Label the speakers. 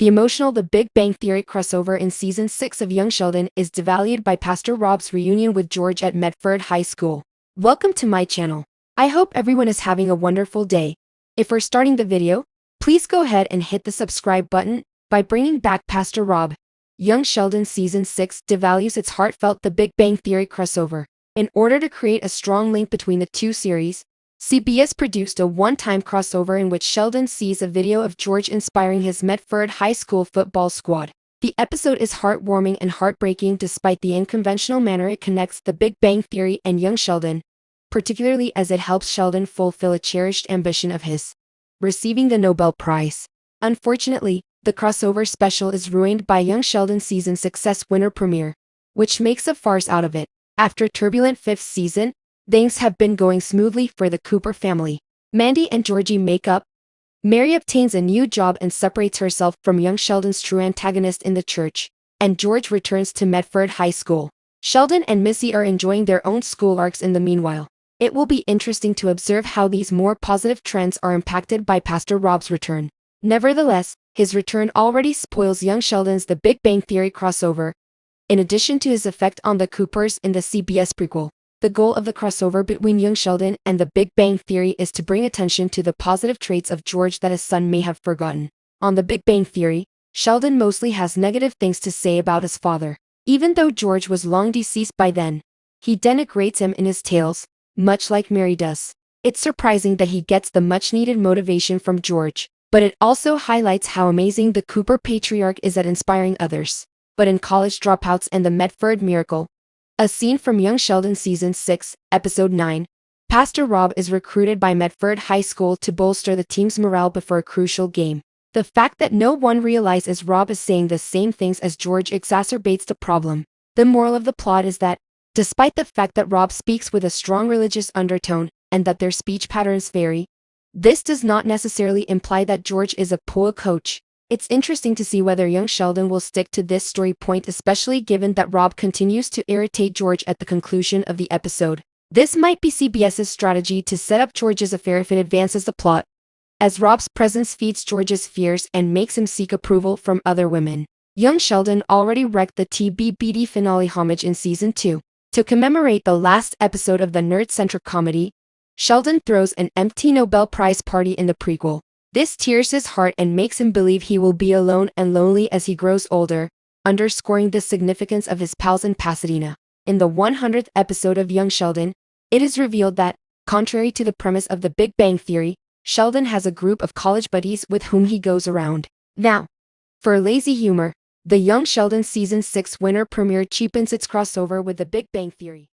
Speaker 1: The emotional The Big Bang Theory crossover in Season 6 of Young Sheldon is devalued by Pastor Rob's reunion with George at Medford High School. Welcome to my channel. I hope everyone is having a wonderful day. If we're starting the video, please go ahead and hit the subscribe button. By bringing back Pastor Rob, Young Sheldon Season 6 devalues its heartfelt The Big Bang Theory crossover. In order to create a strong link between the two series, CBS produced a one-time crossover in which Sheldon sees a video of George inspiring his Medford High School football squad. The episode is heartwarming and heartbreaking despite the unconventional manner it connects The Big Bang Theory and Young Sheldon, particularly as it helps Sheldon fulfill a cherished ambition of his, receiving the Nobel Prize. Unfortunately, the crossover special is ruined by Young Sheldon Season 6's winter premiere, which makes a farce out of it. After a turbulent fifth season, things have been going smoothly for the Cooper family. Mandy and Georgie make up. Mary obtains a new job and separates herself from Young Sheldon's true antagonist in the church, and George returns to Medford High School. Sheldon and Missy are enjoying their own school arcs in the meanwhile. It will be interesting to observe how these more positive trends are impacted by Pastor Rob's return. Nevertheless, his return already spoils Young Sheldon's The Big Bang Theory crossover, in addition to his effect on the Coopers in the CBS prequel. The goal of the crossover between Young Sheldon and The Big Bang Theory is to bring attention to the positive traits of George that his son may have forgotten. On The Big Bang Theory, Sheldon mostly has negative things to say about his father. Even though George was long deceased by then, he denigrates him in his tales, much like Mary does. It's surprising that he gets the much-needed motivation from George, but it also highlights how amazing the Cooper patriarch is at inspiring others. But in College Dropouts and The Medford Miracle, a scene from Young Sheldon Season 6, Episode 9, Pastor Rob is recruited by Medford High School to bolster the team's morale before a crucial game. The fact that no one realizes Rob is saying the same things as George exacerbates the problem. The moral of the plot is that, despite the fact that Rob speaks with a strong religious undertone and that their speech patterns vary, this does not necessarily imply that George is a poor coach. It's interesting to see whether Young Sheldon will stick to this story point, especially given that Rob continues to irritate George at the conclusion of the episode. This might be CBS's strategy to set up George's affair if it advances the plot, as Rob's presence feeds George's fears and makes him seek approval from other women. Young Sheldon already wrecked the TBBD finale homage in Season 2. To commemorate the last episode of the nerd-centric comedy, Sheldon throws an empty Nobel Prize party in the prequel. This tears his heart and makes him believe he will be alone and lonely as he grows older, underscoring the significance of his pals in Pasadena. In the 100th episode of Young Sheldon, it is revealed that, contrary to the premise of The Big Bang Theory, Sheldon has a group of college buddies with whom he goes around. Now, for lazy humor, the Young Sheldon Season 6 winter premiere cheapens its crossover with The Big Bang Theory.